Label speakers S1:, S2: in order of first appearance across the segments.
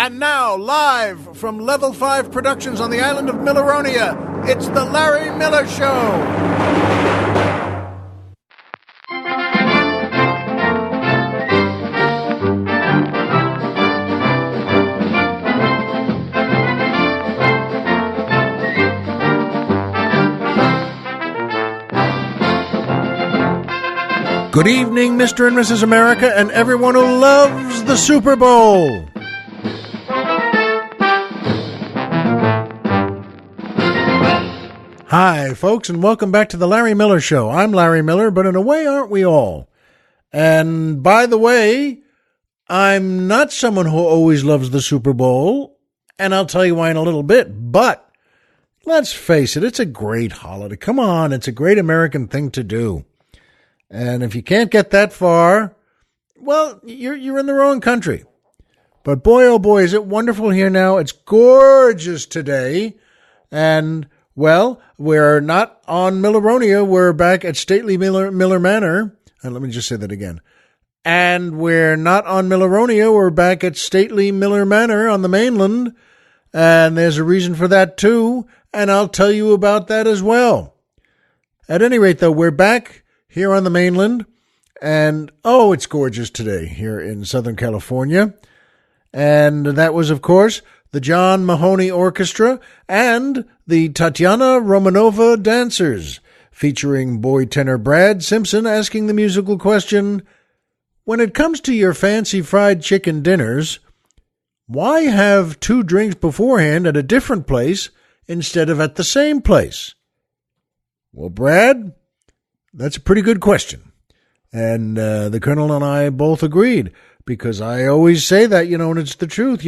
S1: And now, live from Level 5 Productions on the island of Milleronia, it's The Larry Miller Show. Good evening, Mr. and Mrs. America, and everyone who loves the Super Bowl. Hi, folks, and welcome back to the Larry Miller Show. I'm Larry Miller, but in a way, aren't we all? And by the way, I'm not someone who always loves the Super Bowl, and I'll tell you why in a little bit, but let's face it, it's a great holiday. Come on, it's a great American thing to do. And if you can't get that far, well, you're in the wrong country. But boy, oh boy, is it wonderful here now. It's gorgeous today. And, well, we're not on Milleronia. We're back at stately Miller Manor. And let me just say that again. And we're not on Milleronia. We're back at stately Miller Manor on the mainland. And there's a reason for that, too. And I'll tell you about that as well. At any rate, though, we're back here on the mainland, and oh, it's gorgeous today here in Southern California. And that was, of course, the John Mahoney Orchestra and the Tatiana Romanova Dancers, featuring boy tenor Brad Simpson asking the musical question, when it comes to your fancy fried chicken dinners, why have 2 drinks beforehand at a different place instead of at the same place? Well, Brad, that's a pretty good question. And the Colonel and I both agreed, because I always say that, and it's the truth,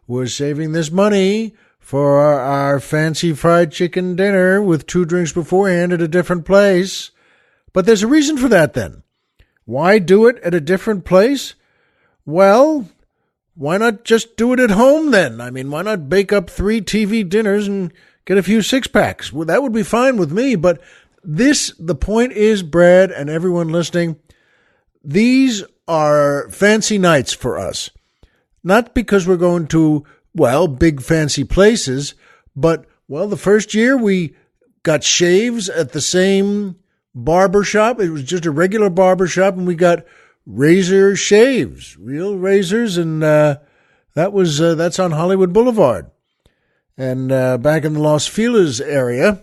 S1: we're saving this money for our fancy fried chicken dinner with 2 drinks beforehand at a different place. But there's a reason for that then. Why do it at a different place? Well, why not just do it at home then? I mean, why not bake up 3 TV dinners and get a few 6-packs? Well, that would be fine with me, but the point is, Brad, and everyone listening, these are fancy nights for us. Not because we're going to, big fancy places, but, the first year we got shaves at the same barber shop. It was just a regular barber shop, and we got razor shaves, real razors, and that's on Hollywood Boulevard, and back in the Los Feliz area,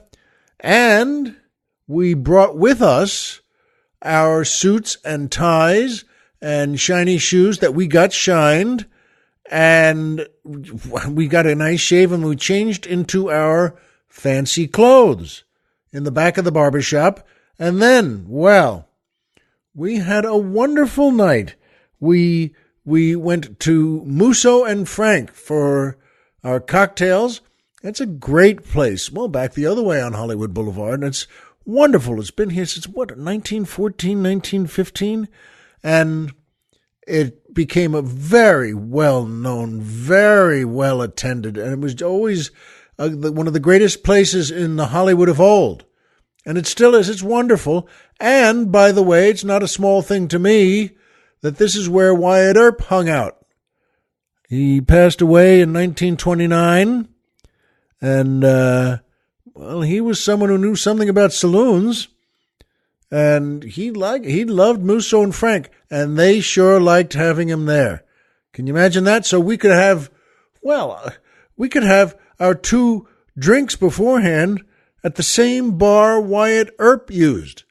S1: and we brought with us our suits and ties and shiny shoes that we got shined, and we got a nice shave, and we changed into our fancy clothes in the back of the barbershop. And then, we had a wonderful night. We went to Musso and Frank for our cocktails. It's a great place. Back the other way on Hollywood Boulevard, and it's wonderful. It's been here since, 1914, 1915? And it became a very well-known, very well-attended, and it was always one of the greatest places in the Hollywood of old. And it still is. It's wonderful. And, by the way, it's not a small thing to me that this is where Wyatt Earp hung out. He passed away in 1929, and he was someone who knew something about saloons, and he loved Musso and Frank, and they sure liked having him there. Can you imagine that? So we could have our 2 drinks beforehand at the same bar Wyatt Earp used.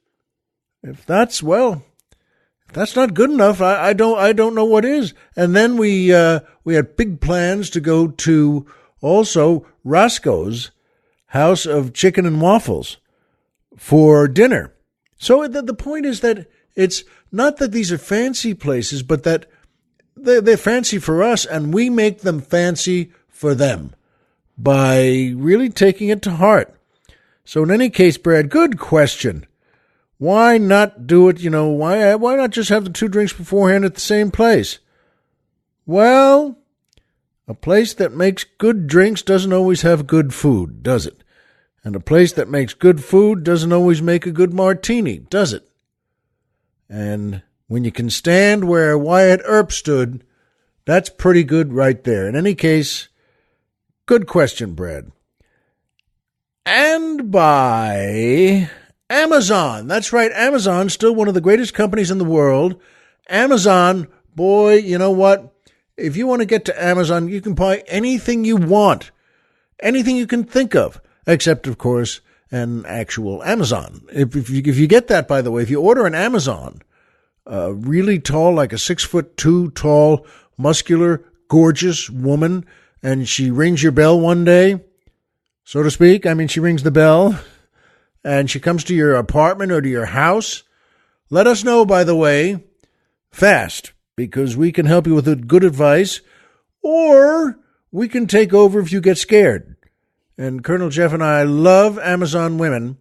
S1: If that's not good enough, I don't know what is. And then we had big plans to go to also Roscoe's House of Chicken and Waffles for dinner. So the point is that it's not that these are fancy places, but that they're fancy for us, and we make them fancy for them by really taking it to heart. So in any case, Brad, good question. Why not do it, why not just have the 2 drinks beforehand at the same place? Well, a place that makes good drinks doesn't always have good food, does it? And a place that makes good food doesn't always make a good martini, does it? And when you can stand where Wyatt Earp stood, That's pretty good right there. In any case, good question, Brad. And by Amazon. That's right, Amazon, still one of the greatest companies in the world. Amazon, boy, you know what? If you want to get to Amazon, you can buy anything you want, anything you can think of, except, of course, an actual Amazon. If you get that, by the way, if you order an Amazon, really tall, like a 6'2" tall, muscular, gorgeous woman, and she rings your bell one day, so to speak. I mean, she rings the bell, and she comes to your apartment or to your house. Let us know, by the way, fast, because we can help you with good advice, or we can take over if you get scared. And Colonel Jeff and I love Amazon women,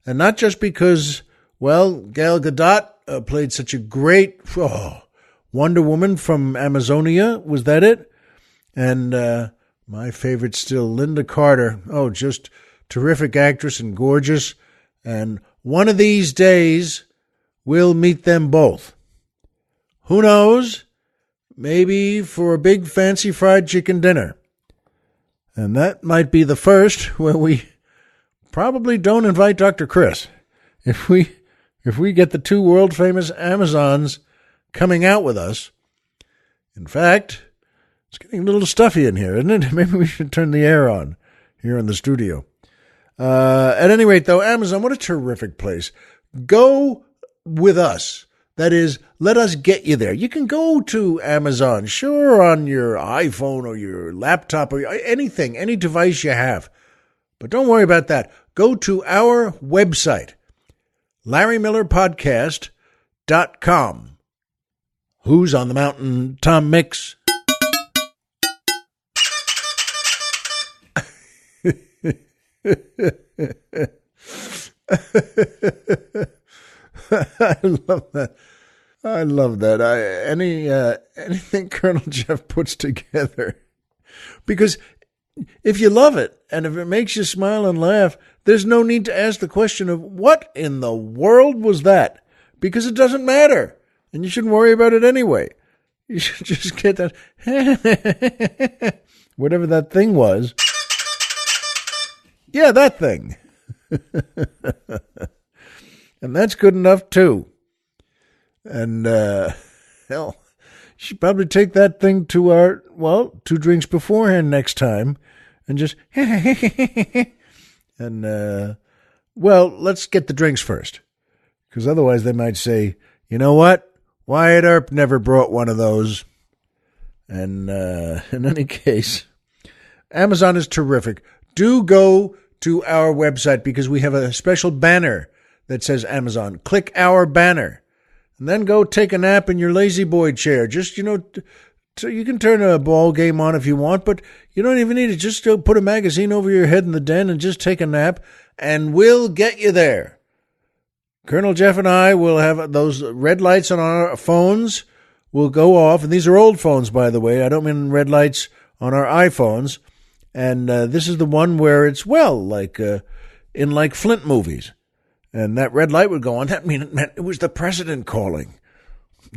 S1: and not just because, well, Gal Gadot played such a great Wonder Woman from Amazonia. Was that it? And my favorite still, Linda Carter. Oh, just terrific actress and gorgeous. And one of these days, we'll meet them both. Who knows? Maybe for a big fancy fried chicken dinner. And that might be the first where we probably don't invite Dr. Chris. If we get the two world-famous Amazons coming out with us. In fact, it's getting a little stuffy in here, isn't it? Maybe we should turn the air on here in the studio. At any rate, though, Amazon, what a terrific place. Go with us. That is, let us get you there. You can go to Amazon, sure, on your iPhone or your laptop or anything, any device you have. But don't worry about that. Go to our website, LarryMillerPodcast.com. Who's on the mountain? Tom Mix. I love that. I love that. Anything Colonel Jeff puts together, because if you love it and if it makes you smile and laugh, there's no need to ask the question of what in the world was that, because it doesn't matter, and you shouldn't worry about it anyway. You should just get that whatever that thing was. Yeah, that thing. And that's good enough, too. And, hell, you should probably take that thing to our, 2 drinks beforehand next time and just, and, let's get the drinks first. Because otherwise they might say, you know what? Wyatt Earp never brought one of those. And, in any case, Amazon is terrific. Do go to our website because we have a special banner that says Amazon. Click our banner. And then go take a nap in your lazy boy chair. Just, you can turn a ball game on if you want, but you don't even need it. Just put a magazine over your head in the den and just take a nap, and we'll get you there. Colonel Jeff and I will have those red lights on our phones will go off. And these are old phones, by the way. I don't mean red lights on our iPhones. And this is the one where it's, like in Flint movies. And that red light would go on. That meant it was the president calling.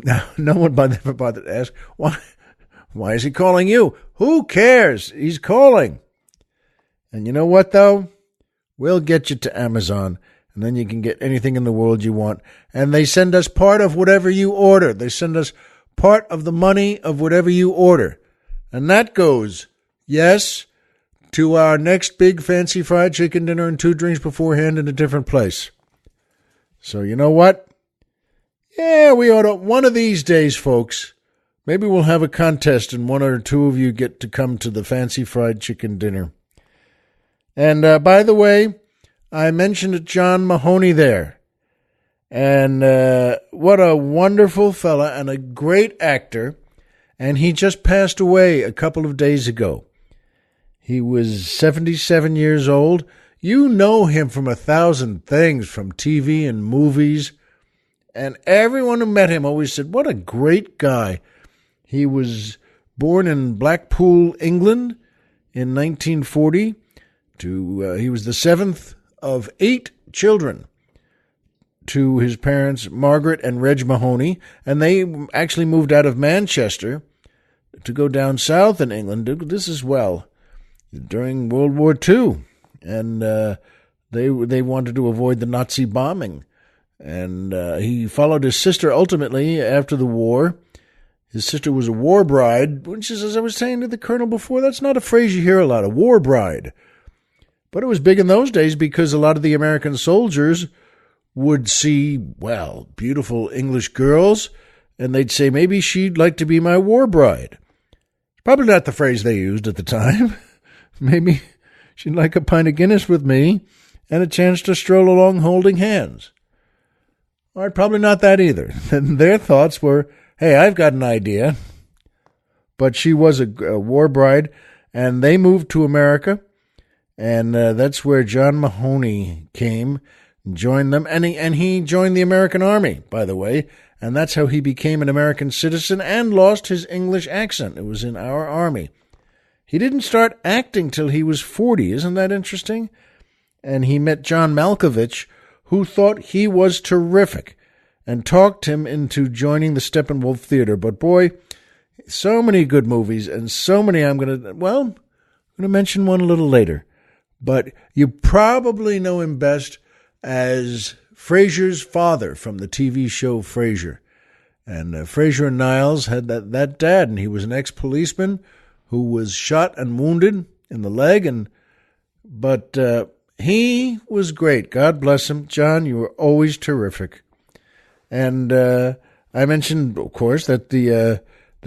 S1: Now, no one ever bothered to ask, why is he calling you? Who cares? He's calling. And you know what, though? We'll get you to Amazon, and then you can get anything in the world you want. And they send us part of whatever you order. They send us part of the money of whatever you order. And that goes, yes, to our next big fancy fried chicken dinner and 2 drinks beforehand in a different place. So you know what? Yeah, we ought to, one of these days, folks, maybe we'll have a contest and 1 or 2 of you get to come to the fancy fried chicken dinner. And by the way, I mentioned John Mahoney there. And what a wonderful fella and a great actor. And he just passed away a couple of days ago. He was 77 years old. You know him from 1,000 things, from TV and movies. And everyone who met him always said, what a great guy. He was born in Blackpool, England in 1940. He was the 7th of 8 children to his parents, Margaret and Reg Mahoney. And they actually moved out of Manchester to go down south in England. This as well during World War II, and they wanted to avoid the Nazi bombing. And he followed his sister ultimately after the war. His sister was a war bride, which is, as I was saying to the colonel before, that's not a phrase you hear a lot, a war bride. But it was big in those days because a lot of the American soldiers would see, well, beautiful English girls, and they'd say, maybe she'd like to be my war bride. Probably not the phrase they used at the time. Maybe she'd like a pint of Guinness with me and a chance to stroll along holding hands. All right, probably not that either. And their thoughts were, hey, I've got an idea. But she was a war bride, and they moved to America, and that's where John Mahoney came and joined them. And he joined the American Army, by the way, and that's how he became an American citizen and lost his English accent. It was in our Army. He didn't start acting till he was 40. Isn't that interesting? And he met John Malkovich, who thought he was terrific and talked him into joining the Steppenwolf Theater. But boy, so many good movies and so many I'm going to mention one a little later. But you probably know him best as Frasier's father from the TV show Frasier. And Frasier and Niles had that dad, and he was an ex-policeman who was shot and wounded in the leg. But he was great. God bless him. John, you were always terrific. And I mentioned, of course, that the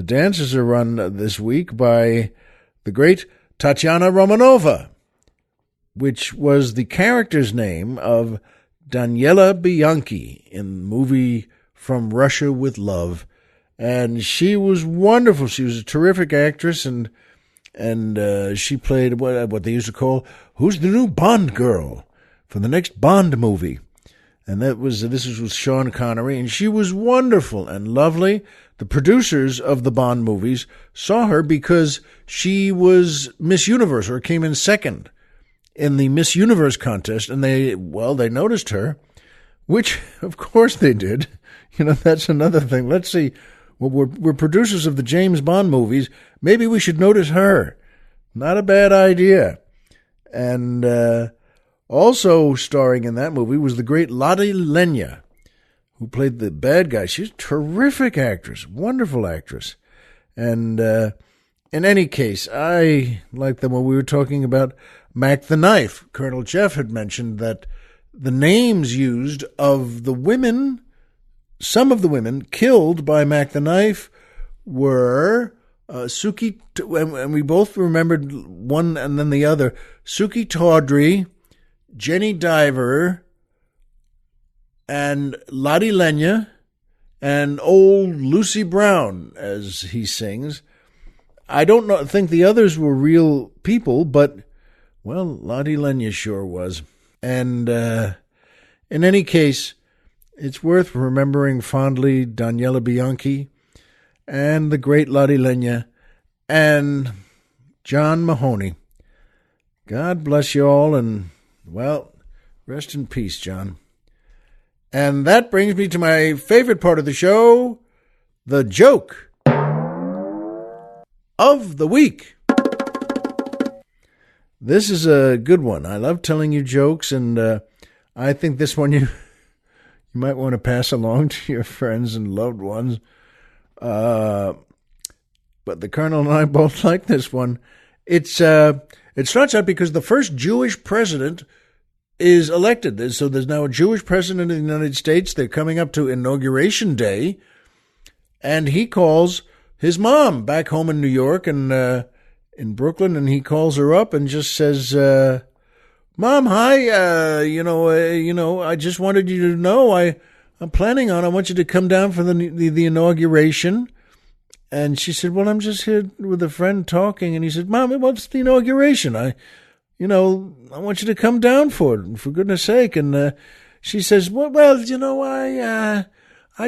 S1: dances are run this week by the great Tatiana Romanova, which was the character's name of Daniela Bianchi in the movie From Russia with Love. And she was wonderful. She was a terrific actress, and she played what they used to call, who's the new Bond girl for the next Bond movie. And this was with Sean Connery, and she was wonderful and lovely. The producers of the Bond movies saw her because she was Miss Universe, or came in second in the Miss Universe contest, and they noticed her, which of course they did. You know, that's another thing. Let's see. Well, we're producers of the James Bond movies. Maybe we should notice her. Not a bad idea. And also starring in that movie was the great Lottie Lenya, who played the bad guy. She's a terrific actress, wonderful actress. And in any case, I like them when we were talking about Mac the Knife. Colonel Jeff had mentioned that the names used of the women, some of the women killed by Mac the Knife, were Suki, and we both remembered one and then the other, Suki Tawdry, Jenny Diver, and Lottie Lenya, and old Lucy Brown, as he sings. I don't think the others were real people, but, well, Lottie Lenya sure was. And in any case, it's worth remembering fondly Daniela Bianchi and the great Lottie Lenya and John Mahoney. God bless you all, and, well, rest in peace, John. And that brings me to my favorite part of the show, the joke of the week. This is a good one. I love telling you jokes, and I think this one you might want to pass along to your friends and loved ones. But the Colonel and I both like this one. It starts out because the first Jewish president is elected. So there's now a Jewish president of the United States. They're coming up to Inauguration Day, and he calls his mom back home in New York and in Brooklyn, and he calls her up and just says, Mom, hi, I just wanted you to know I want you to come down for the inauguration. And she said, well, I'm just here with a friend talking. And he said, Mom, what's the inauguration? I want you to come down for it, for goodness sake. And she says, well, I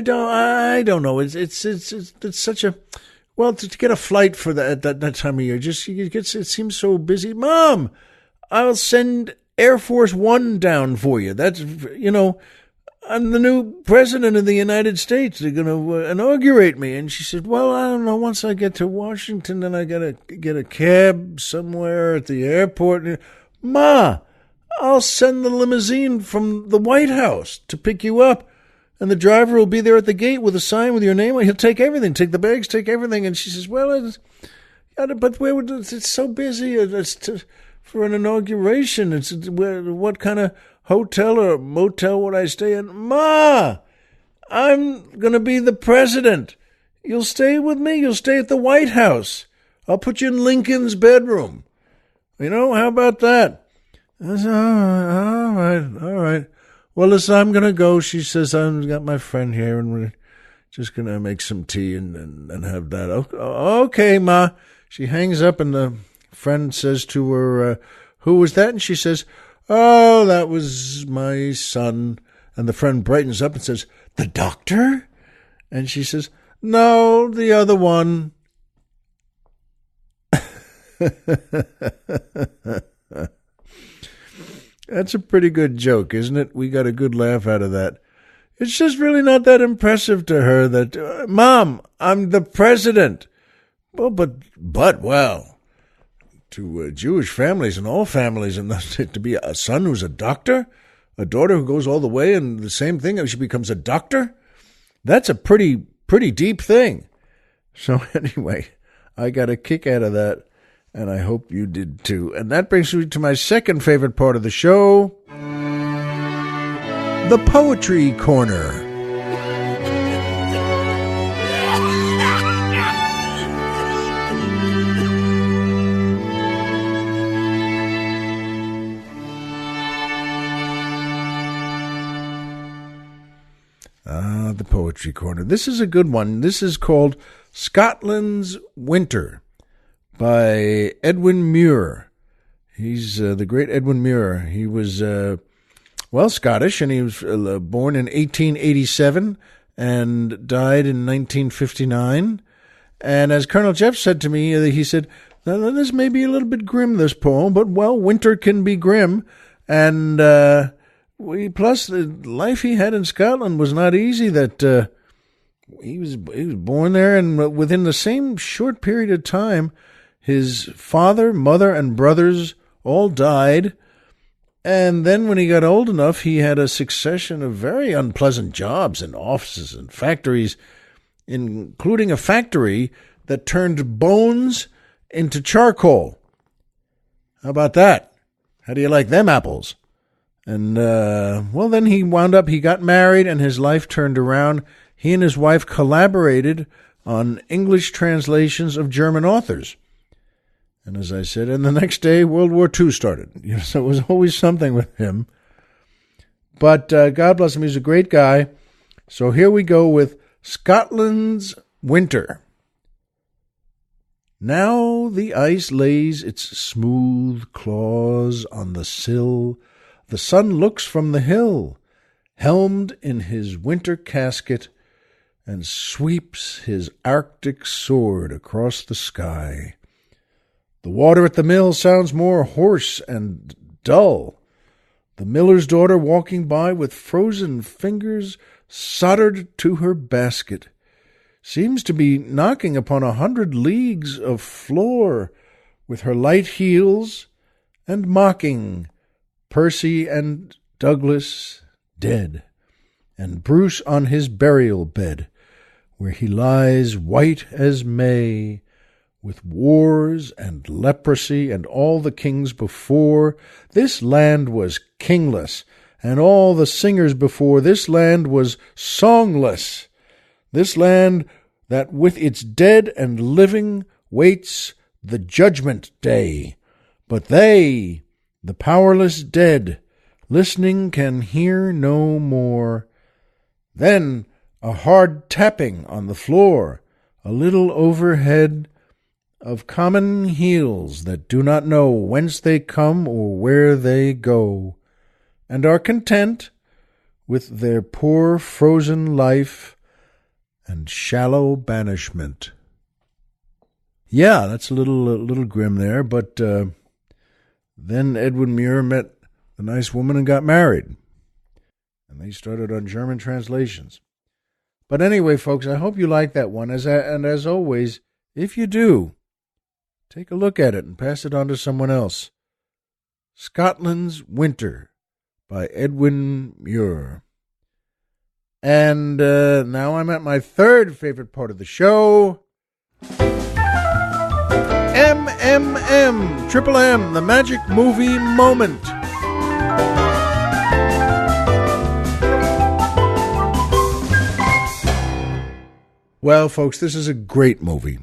S1: don't know. It's such a, well, to get a flight for that time of year, it seems so busy. Mom, I'll send Air Force One down for you. That's, I'm the new president of the United States. They're going to inaugurate me. And she said, well, I don't know. Once I get to Washington, then I got to get a cab somewhere at the airport. Ma, I'll send the limousine from the White House to pick you up. And the driver will be there at the gate with a sign with your name. He'll take everything, take the bags, take everything. And she says, well, but it's so busy. For an inauguration. What kind of hotel or motel would I stay in? Ma, I'm going to be the president. You'll stay with me. You'll stay at the White House. I'll put you in Lincoln's bedroom. How about that? I said, all right. Well, listen, I'm going to go. She says, I've got my friend here, and we're just going to make some tea and have that. Okay, Ma. She hangs up, and the friend says to her, who was that? And she says, oh, that was my son. And the friend brightens up and says, the doctor? And she says, no, the other one. That's a pretty good joke, isn't it? We got a good laugh out of that. It's just really not that impressive to her that, Mom, I'm the president. Well, well, to Jewish families and all families, and to be a son who's a doctor, a daughter who goes all the way, and the same thing, she becomes a doctor, that's a pretty deep thing. So anyway, I got a kick out of that, and I hope you did too. And that brings me to my second favorite part of the show, the Poetry Corner. The Poetry Corner. This is a good one. This is called Scotland's Winter by Edwin Muir. He's the great Edwin Muir. He was, Scottish, and he was born in 1887 and died in 1959. And as Colonel Jeff said to me, he said, now, this may be a little bit grim, this poem, but, winter can be grim. And plus, the life he had in Scotland was not easy. That he was born there, and within the same short period of time, his father, mother, and brothers all died. And then when he got old enough, he had a succession of very unpleasant jobs in offices and factories, including a factory that turned bones into charcoal. How about that? How do you like them apples? And, then he got married, and his life turned around. He and his wife collaborated on English translations of German authors. And as I said, and the next day, World War II started. So it was always something with him. But God bless him, he's a great guy. So here we go with Scotland's Winter. Now the ice lays its smooth claws on the sill. The sun looks from the hill, helmed in his winter casket, and sweeps his Arctic sword across the sky. The water at the mill sounds more hoarse and dull. The miller's daughter walking by with frozen fingers soldered to her basket seems to be knocking upon 100 leagues of floor with her light heels and mocking Percy and Douglas dead, and Bruce on his burial bed, where he lies white as May, with wars and leprosy and all the kings before. This land was kingless, and all the singers before. This land was songless. This land that with its dead and living waits the judgment day. But they, the powerless dead, listening can hear no more. Then a hard tapping on the floor, a little overhead, of common heels that do not know whence they come or where they go, and are content with their poor frozen life and shallow banishment. Yeah, that's a little grim there, but then Edwin Muir met a nice woman and got married. and they started on German translations. But anyway, folks, I hope you like that one. And as always, if you do, take a look at it and pass it on to someone else. Scotland's Winter by Edwin Muir. And now I'm at my third favorite part of the show. Triple M, the Magic Movie Moment. Well, folks, this is a great movie.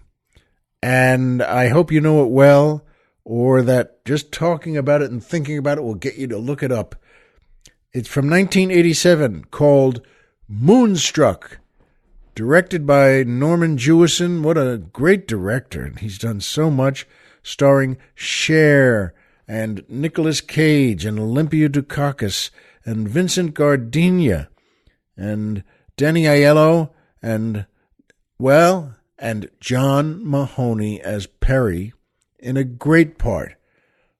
S1: And I hope you know it well, or that just talking about it and thinking about it will get you to look it up. It's from 1987, called Moonstruck, directed by Norman Jewison. What a great director. He's done so much, starring Cher and Nicolas Cage and Olympia Dukakis and Vincent Gardenia and Danny Aiello and John Mahoney as Perry in a great part.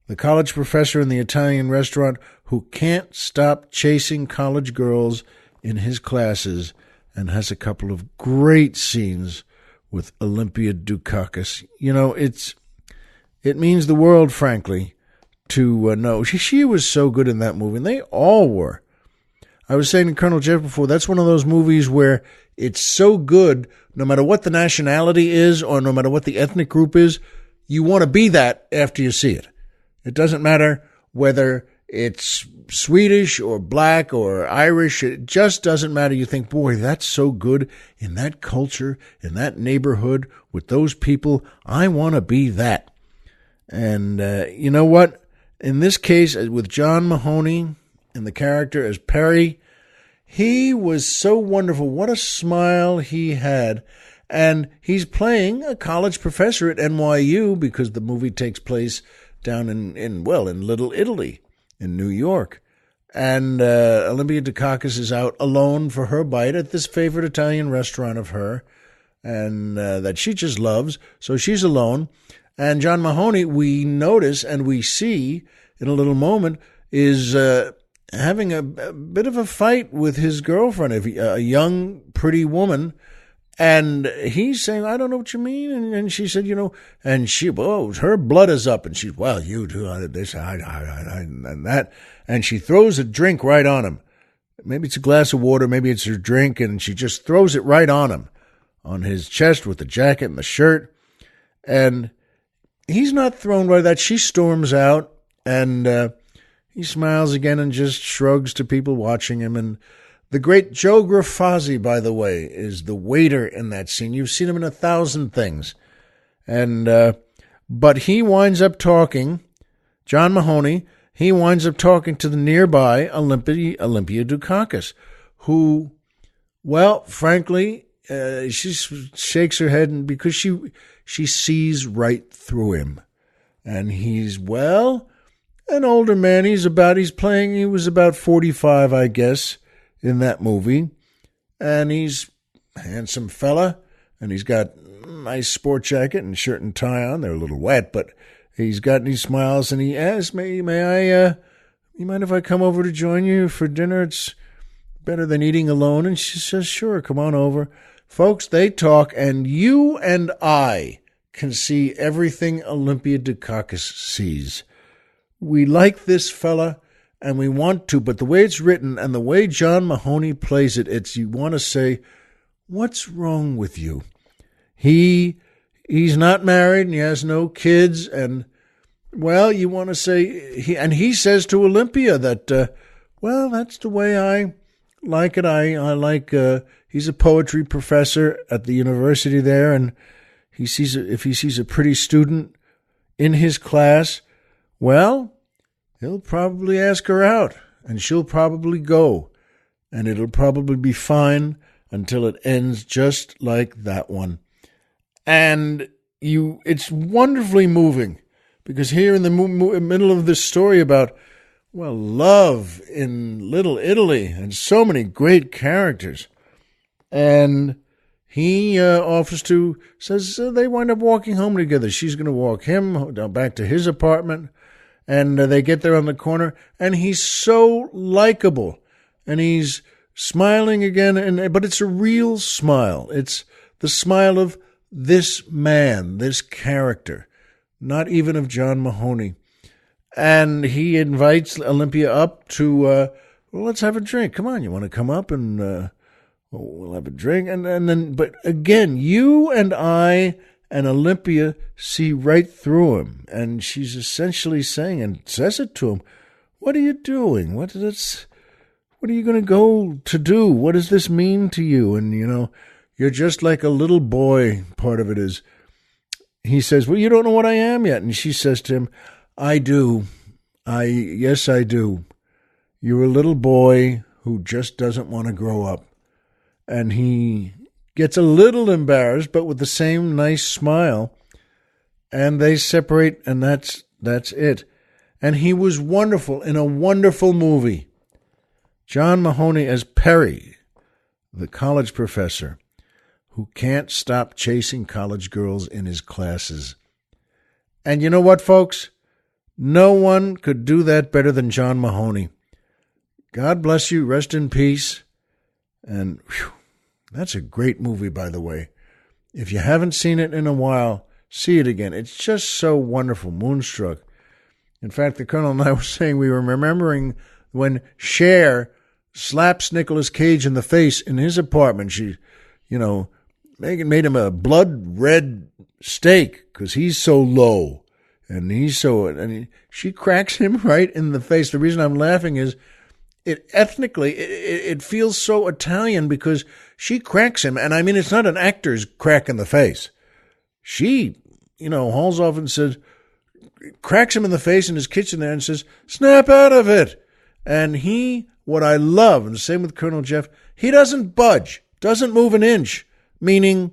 S1: The college professor in the Italian restaurant who can't stop chasing college girls in his classes and has a couple of great scenes with Olympia Dukakis. You know, it means the world, frankly, to know. She was so good in that movie, and they all were. I was saying to Colonel Jeff before, that's one of those movies where it's so good, no matter what the nationality is or no matter what the ethnic group is, you want to be that after you see it. It doesn't matter whether it's Swedish or black or Irish. It just doesn't matter. You think, boy, that's so good in that culture, in that neighborhood, with those people. I want to be that. And you know what? In this case, with John Mahoney and the character as Perry, he was so wonderful. What a smile he had. And he's playing a college professor at NYU because the movie takes place down in Little Italy, in New York. And Olympia Dukakis is out alone for her bite at this favorite Italian restaurant of her, and that she just loves. So she's alone. And John Mahoney, we notice and we see in a little moment, is having a bit of a fight with his girlfriend, a young, pretty woman. And he's saying, I don't know what you mean. And she said, and her blood is up. And she's, well, you do this, and that. And she throws a drink right on him. Maybe it's a glass of water, maybe it's her drink. And she just throws it right on him, on his chest with the jacket and the shirt. And he's not thrown by that. She storms out, and he smiles again and just shrugs to people watching him. And the great Joe Grafazzi, by the way, is the waiter in that scene. You've seen him in 1,000 things. And but he winds up talking, John Mahoney, he winds up talking to the nearby Olympia Dukakis, who, well, frankly, she shakes her head, and because she sees right through him. And he's, an older man. He was about 45, I guess, in that movie. And he's a handsome fella, and he's got a nice sport jacket and shirt and tie on. They're a little wet, but he smiles, and he asks me, you mind if I come over to join you for dinner? It's better than eating alone. And she says, sure, come on over. Folks, they talk, and you and I can see everything Olympia Dukakis sees. We like this fella, and we want to, but the way it's written and the way John Mahoney plays it, you want to say, what's wrong with you? He's not married, and he has no kids, and, you want to say, he says to Olympia that, that's the way I like it. I like, he's a poetry professor at the university there, and if he sees a pretty student in his class, he'll probably ask her out, and she'll probably go, and it'll probably be fine until it ends just like that one. And it's wonderfully moving, because here in the middle of this story about, love in Little Italy, and so many great characters, and he says they wind up walking home together. She's going to walk him back to his apartment, and they get there on the corner, and he's so likable. and he's smiling again, but it's a real smile. It's the smile of this man, this character, not even of John Mahoney. And he invites Olympia up to, well, let's have a drink. Come on, you want to come up and we'll have a drink? And then, but again, you and I and Olympia see right through him. And she's essentially saying, and says it to him, what are you doing? What are you going to go to do? What does this mean to you? And, you're just like a little boy. Part of it is, he says, well, you don't know what I am yet. And she says to him, I do. Yes, I do. You're a little boy who just doesn't want to grow up. And he gets a little embarrassed, but with the same nice smile. And they separate, and that's it. And he was wonderful in a wonderful movie. John Mahoney as Perry, the college professor who can't stop chasing college girls in his classes. And you know what, folks? No one could do that better than John Mahoney. God bless you. Rest in peace. And that's a great movie, by the way. If you haven't seen it in a while, see it again. It's just so wonderful. Moonstruck. In fact, the Colonel and I were saying we were remembering when Cher slaps Nicolas Cage in the face in his apartment. She, made him a blood red steak because he's so low. And she cracks him right in the face. The reason I'm laughing is it feels so Italian because she cracks him. And I mean, it's not an actor's crack in the face. She, hauls off and says, cracks him in the face in his kitchen there and says, snap out of it. And what I love, and the same with Colonel Jeff, he doesn't budge, doesn't move an inch, meaning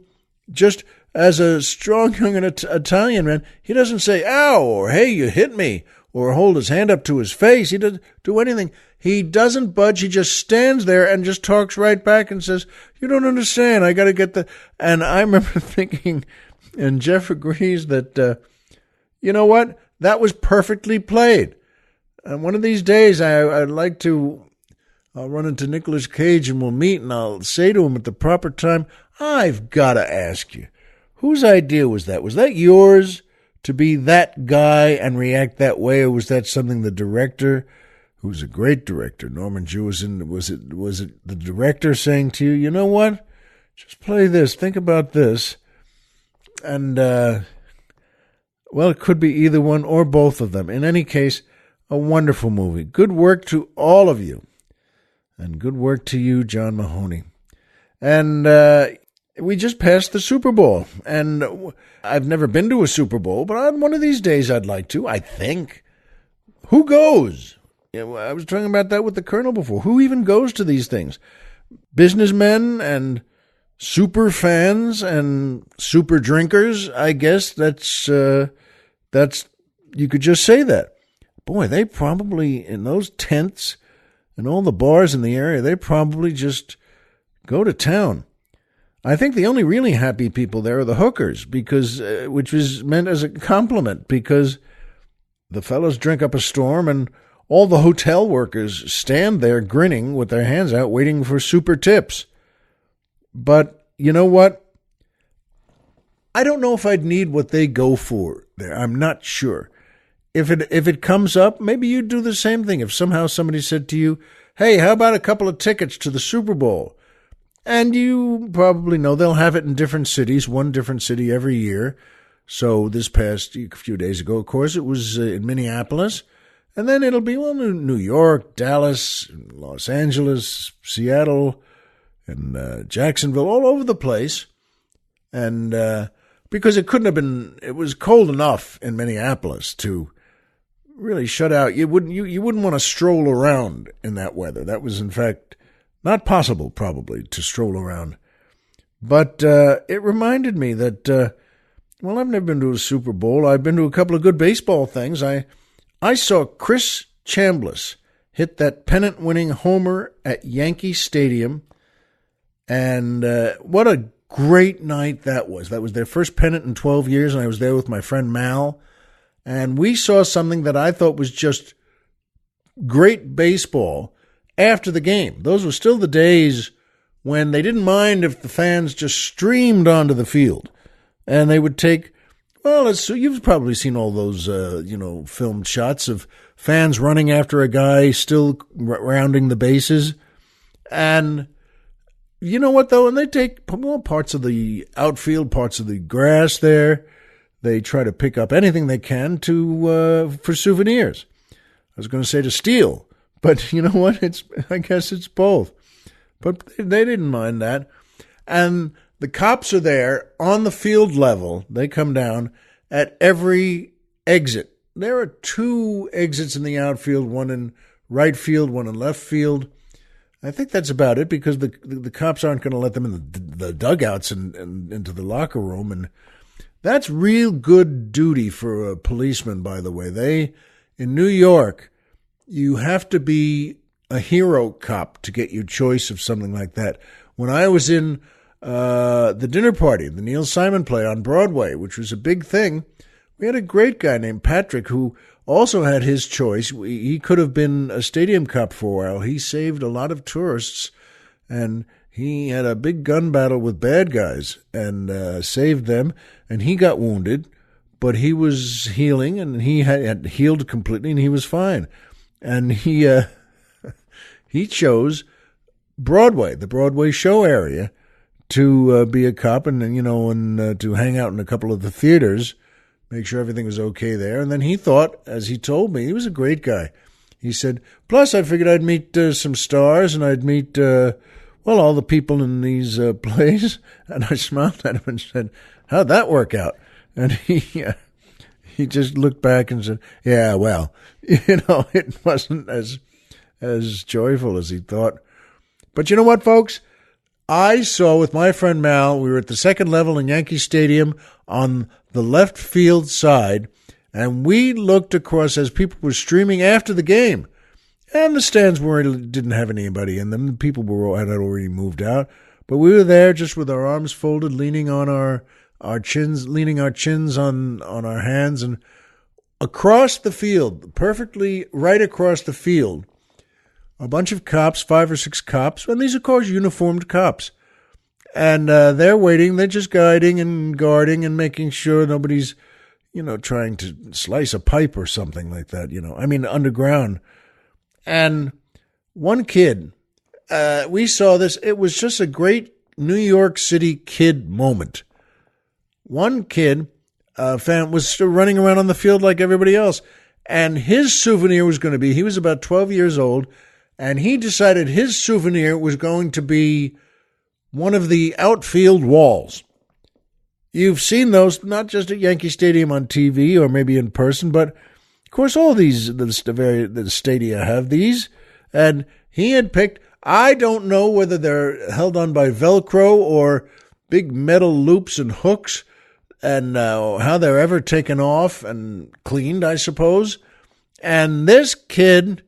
S1: just as a strong young Italian man, he doesn't say, ow, or hey, you hit me, or hold his hand up to his face. He doesn't do anything. He doesn't budge. He just stands there and just talks right back and says, you don't understand. I got to get the... And I remember thinking, and Jeff agrees that, you know what? That was perfectly played. And one of these days, I'd like to... I'll run into Nicolas Cage and we'll meet, and I'll say to him at the proper time, I've got to ask you, whose idea was that? Was that yours to be that guy and react that way, or was that something the director, who's a great director, Norman Jewison, was it the director saying to you, you know what, just play this, think about this, and well, it could be either one or both of them. In any case, a wonderful movie. Good work to all of you, and good work to you, John Mahoney. And we just passed the Super Bowl, and I've never been to a Super Bowl, but on one of these days I'd like to, I think. Who goes? I was talking about that with the Colonel before. Who even goes to these things? Businessmen and super fans and super drinkers, I guess. That's you could just say that. Boy, they probably, in those tents and all the bars in the area, they probably just go to town. I think the only really happy people there are the hookers, because which was meant as a compliment, because the fellows drink up a storm and all the hotel workers stand there grinning with their hands out waiting for super tips. But you know what? I don't know if I'd need what they go for there. I'm not sure. If it comes up, maybe you'd do the same thing. If somehow somebody said to you, hey, how about a couple of tickets to the Super Bowl? And you probably know they'll have it in different cities, one different city every year. So this past few days ago, of course, it was in Minneapolis. And then it'll be, New York, Dallas, Los Angeles, Seattle, and Jacksonville, all over the place. And because it couldn't have been, it was cold enough in Minneapolis to really shut out. You wouldn't want to stroll around in that weather. That was, in fact, not possible, probably, to stroll around. But it reminded me that, I've never been to a Super Bowl. I've been to a couple of good baseball things. I saw Chris Chambliss hit that pennant-winning homer at Yankee Stadium, and what a great night that was. That was their first pennant in 12 years, and I was there with my friend Mal, and we saw something that I thought was just great baseball. after the game. Those were still the days when they didn't mind if the fans just streamed onto the field. And they would take, well, you've probably seen all those, filmed shots of fans running after a guy still rounding the bases. And you know what, though? And they take parts of the outfield, parts of the grass there. They try to pick up anything they can for souvenirs. I was going to say to steal, but you know what? I guess it's both. But they didn't mind that. And the cops are there on the field level. They come down at every exit. There are 2 exits in the outfield, one in right field, one in left field. I think that's about it because the cops aren't going to let them in the dugouts and into the locker room. And that's real good duty for a policeman, by the way. In New York, you have to be a hero cop to get your choice of something like that. When I was in the dinner party, the Neil Simon play on Broadway, which was a big thing, we had a great guy named Patrick who also had his choice. He could have been a stadium cop for a while. He saved a lot of tourists, and he had a big gun battle with bad guys and saved them, and he got wounded, but he was healing, and he had healed completely, and he was fine. And he chose Broadway, the Broadway show area, to be a cop and to hang out in a couple of the theaters, make sure everything was okay there. And then he thought, as he told me, he was a great guy. He said, plus I figured I'd meet some stars and I'd meet, all the people in these plays. And I smiled at him and said, how'd that work out? And he just looked back and said, yeah, well, it wasn't as joyful as he thought. But you know what, folks? I saw with my friend Mal, we were at the second level in Yankee Stadium on the left field side, and we looked across as people were streaming after the game. And the stands didn't have anybody in them. The people had already moved out. But we were there just with our arms folded, leaning on our chins, leaning our chins on our hands, and across the field, perfectly right across the field, a bunch of cops, 5 or 6 cops, and these are, of course, uniformed cops. And they're waiting. They're just guiding and guarding and making sure nobody's, trying to slice a pipe or something like that, underground. And one kid, we saw this. It was just a great New York City kid moment. One kid was still running around on the field like everybody else. And his souvenir was going to be, he was about 12 years old, and he decided his souvenir was going to be one of the outfield walls. You've seen those, not just at Yankee Stadium on TV or maybe in person, but of course all the stadia have these. And he had picked, I don't know whether they're held on by Velcro or big metal loops and hooks, and how they're ever taken off and cleaned, I suppose. And this kid,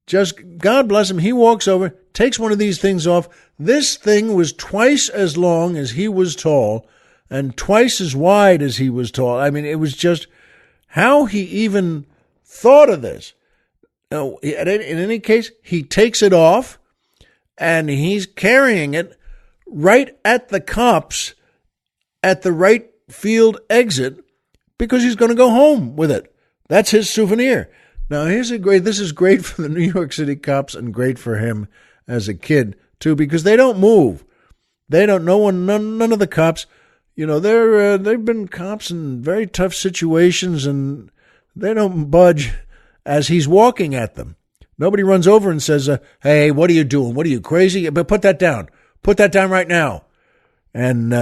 S1: just, God bless him, he walks over, takes one of these things off. This thing was twice as long as he was tall and twice as wide as he was tall. I mean, it was just how he even thought of this. In any case, he takes it off and he's carrying it right at the cops at the right field exit because he's going to go home with it. That's his souvenir. Now, this is great for the New York City cops and great for him as a kid, too, because they don't move. None of the cops, they've been cops in very tough situations and they don't budge as he's walking at them. Nobody runs over and says, hey, what are you doing? What are you, crazy? But put that down. Put that down right now. And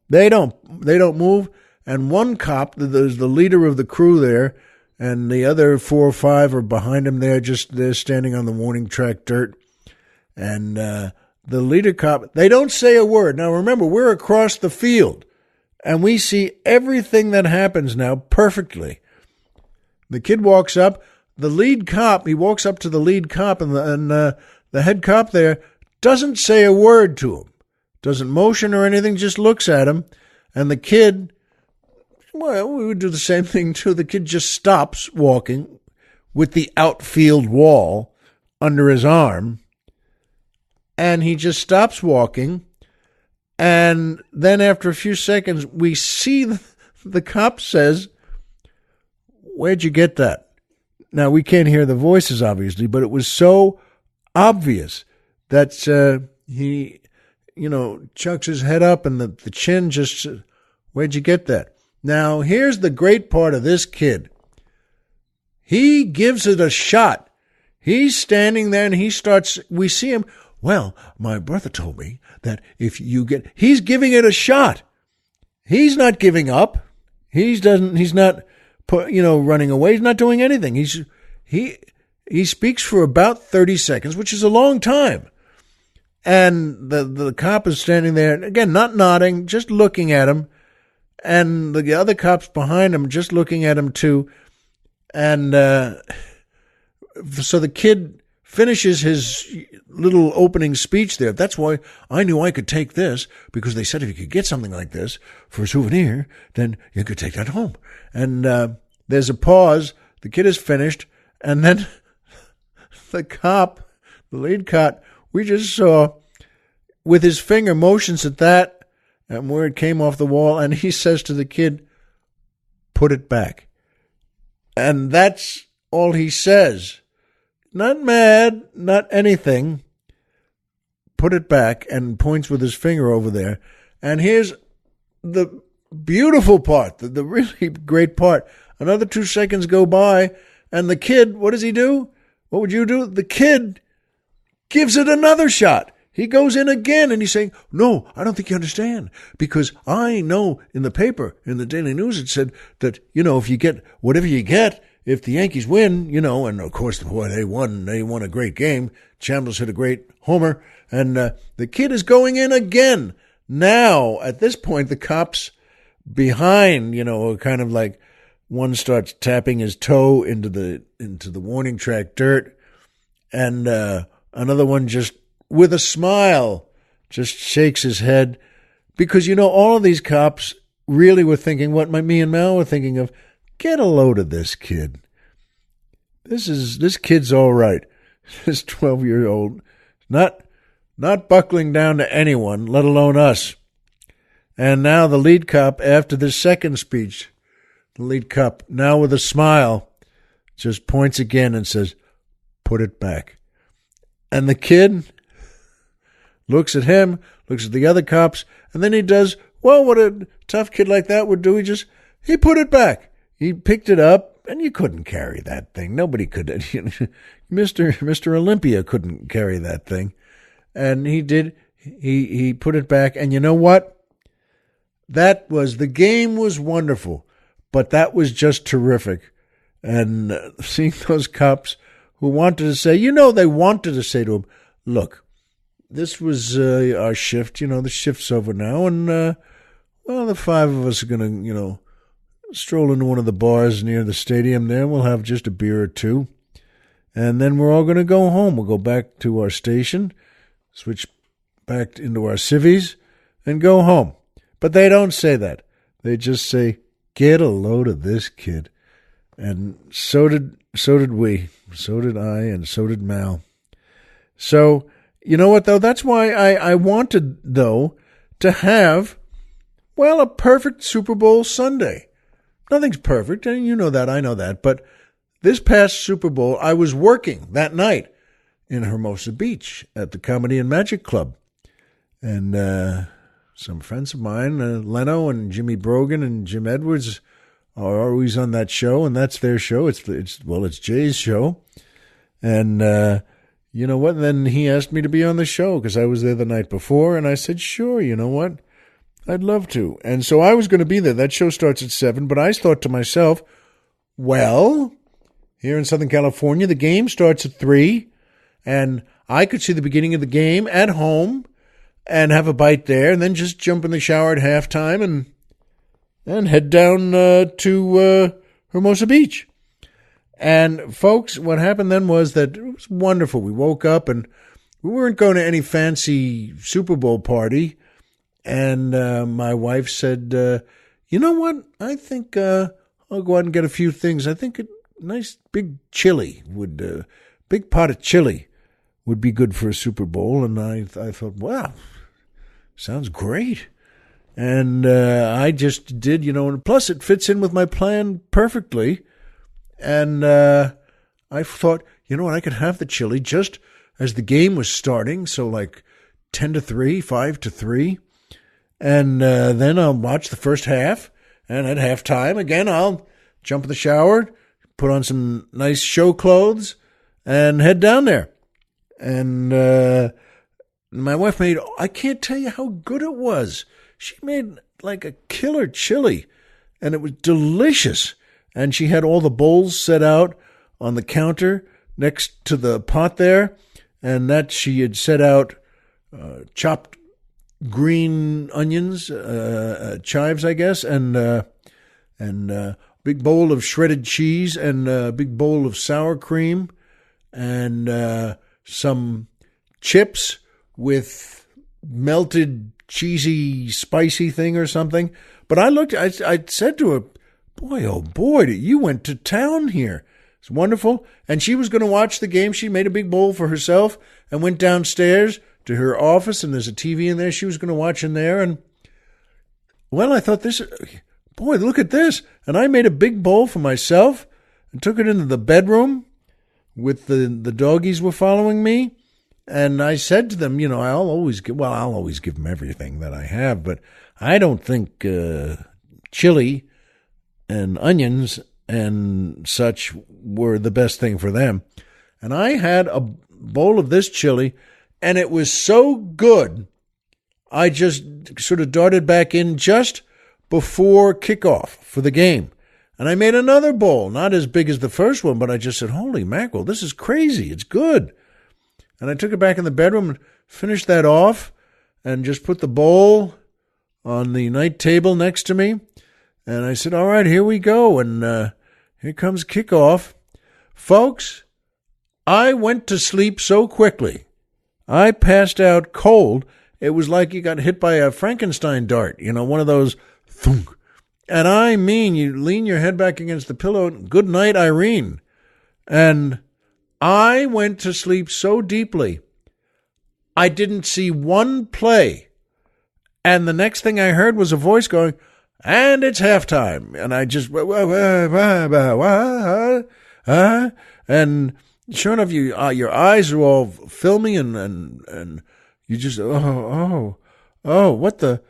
S1: they don't move. And one cop, there's the leader of the crew there, and the other 4 or 5 are behind him there, they're standing on the warning track dirt. And the leader cop, they don't say a word. Now remember, we're across the field, and we see everything that happens now perfectly. The kid walks up, the lead cop, he walks up to the lead cop, and the head cop there doesn't say a word to him, doesn't motion or anything, just looks at him. And the kid, well, we would do the same thing too. The kid just stops walking with the outfield wall under his arm, and he just stops walking. And then after a few seconds, we see the cop says, "Where'd you get that?" Now, we can't hear the voices, obviously, but it was so obvious that he, chucks his head up and the chin just, "Where'd you get that?" Now, here's the great part of this kid. He gives it a shot. He's standing there and we see him, "Well, my brother told me that if you he's giving it a shot. He's not giving up. He's not running away. He's not doing anything. He speaks for about 30 seconds, which is a long time. And the cop is standing there, again, not nodding, just looking at him. And the other cops behind him just looking at him too. And so the kid finishes his little opening speech there. "That's why I knew I could take this, because they said if you could get something like this for a souvenir, then you could take that home." And there's a pause. The kid is finished. And then the lead cop, we just saw with his finger motions at that and where it came off the wall. And he says to the kid, "Put it back." And that's all he says. Not mad, not anything. "Put it back," and points with his finger over there. And here's the beautiful part, the really great part. Another 2 seconds go by, and the kid, what does he do? What would you do? The kid gives it another shot. He goes in again, and he's saying, "No, I don't think you understand, because I know in the paper, in the Daily News, it said that, if you get whatever you get, if the Yankees win, and of course, boy, they won a great game. Chambliss hit a great homer, and the kid is going in again. Now, at this point, the cops behind, kind of like one starts tapping his toe into the warning track dirt, and another one just with a smile just shakes his head, because all of these cops really were thinking what me and Mal were thinking of. Get a load of this kid. This kid's all right. This 12-year-old, not buckling down to anyone, let alone us. And now the lead cop, after the second speech, the lead cop, now with a smile, just points again and says, "Put it back." And the kid looks at him, looks at the other cops, and then he does, well, what a tough kid like that would do. He put it back. He picked it up, and you couldn't carry that thing. Nobody could. Mr. Olympia couldn't carry that thing. And he did. He put it back. And you know what? The game was wonderful, but that was just terrific. And seeing those cops who wanted to say, they wanted to say to him, "Look, this was our shift. The shift's over now. And, the five of us are going to, stroll into one of the bars near the stadium there. We'll have just a beer or two. And then we're all going to go home. We'll go back to our station, switch back into our civvies, and go home." But they don't say that. They just say, "Get a load of this kid." And so did we. So did I, and so did Mal. So, you know what, though? That's why I wanted, though, to have, a perfect Super Bowl Sunday. Nothing's perfect, and you know that, I know that. But this past Super Bowl, I was working that night in Hermosa Beach at the Comedy and Magic Club. And some friends of mine, Leno and Jimmy Brogan and Jim Edwards, are always on that show, and that's their show. It's Jay's show. And you know what? And then he asked me to be on the show because I was there the night before, and I said, sure, you know what? I'd love to. And so I was going to be there. That show starts at 7, but I thought to myself, well, here in Southern California, the game starts at 3, and I could see the beginning of the game at home and have a bite there, and then just jump in the shower at halftime and head down to Hermosa Beach. And folks, what happened then was that it was wonderful. We woke up and we weren't going to any fancy Super Bowl party. And my wife said, you know what? I think I'll go out and get a few things. I think a nice big chili would big pot of chili would be good for a Super Bowl. And I thought, wow, sounds great. And I just did, and plus it fits in with my plan perfectly. And I thought, I could have the chili just as the game was starting, so like 10-3, 5-3. And then I'll watch the first half, and at halftime, again, I'll jump in the shower, put on some nice show clothes, and head down there. And my wife I can't tell you how good it was. She made like a killer chili, and it was delicious. And she had all the bowls set out on the counter next to the pot there, and that she had set out chopped green onions, chives, I guess, and big bowl of shredded cheese, and a big bowl of sour cream, and some chips with melted cheesy, spicy thing or something. But I said to her, boy, oh boy, you went to town here. It's wonderful. And she was going to watch the game. She made a big bowl for herself and went downstairs to her office, and there's a TV in there. She was going to watch in there. And, well, I thought boy, look at this. And I made a big bowl for myself and took it into the bedroom with the doggies were following me. And I said to them, I'll always give them everything that I have, but I don't think chili and onions and such were the best thing for them. And I had a bowl of this chili, and it was so good, I just sort of darted back in just before kickoff for the game. And I made another bowl, not as big as the first one, but I just said, holy mackerel, this is crazy. It's good. And I took it back in the bedroom and finished that off and just put the bowl on the night table next to me. And I said, all right, here we go. And here comes kickoff. Folks, I went to sleep so quickly. I passed out cold. It was like you got hit by a Frankenstein dart, one of those thunk. And I mean, you lean your head back against the pillow. Good night, Irene. And I went to sleep so deeply, I didn't see one play. And the next thing I heard was a voice going, and it's halftime. And I just, and sure enough, your eyes are all filmy and you just, what the,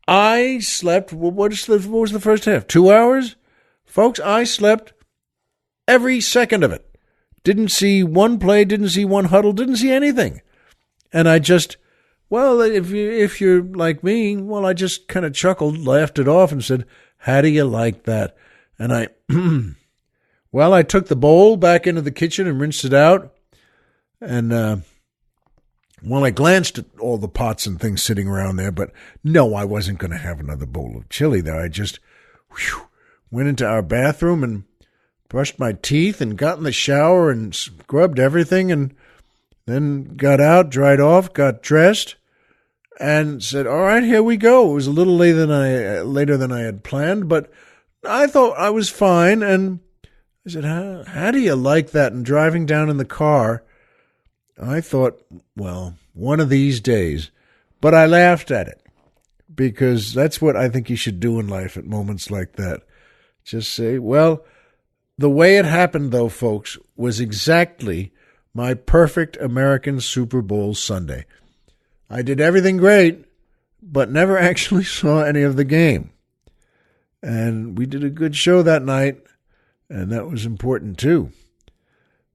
S1: I slept, what was the first half? 2 hours? Folks, I slept every second of it. Didn't see one play, didn't see one huddle, didn't see anything. And I just, well, if you're like me, well, I just kind of chuckled, laughed it off and said, how do you like that? And I took the bowl back into the kitchen and rinsed it out. And, I glanced at all the pots and things sitting around there, but no, I wasn't going to have another bowl of chili there. I just went into our bathroom and brushed my teeth and got in the shower and scrubbed everything and then got out, dried off, got dressed, and said, all right, here we go. It was a little later than I had planned, but I thought I was fine. And I said, how do you like that? And driving down in the car, I thought, well, one of these days. But I laughed at it because that's what I think you should do in life at moments like that. Just say, well, the way it happened, though, folks, was exactly my perfect American Super Bowl Sunday. I did everything great, but never actually saw any of the game. And we did a good show that night, and that was important too.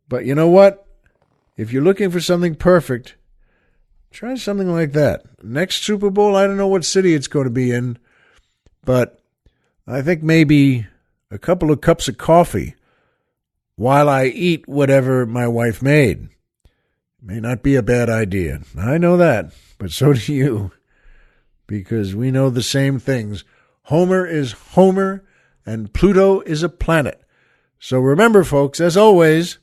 S1: But you know what? If you're looking for something perfect, try something like that. Next Super Bowl, I don't know what city it's going to be in, but I think maybe a couple of cups of coffee while I eat whatever my wife made. May not be a bad idea. I know that, but so do you, because we know the same things. Homer is Homer, and Pluto is a planet. So remember, folks, as always,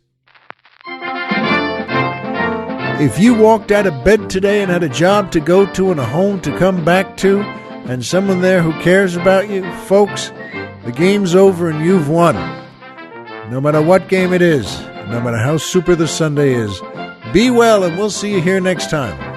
S1: if you walked out of bed today and had a job to go to and a home to come back to, and someone there who cares about you, folks, the game's over and you've won. No matter what game it is, no matter how super the Sunday is. Be well, and we'll see you here next time.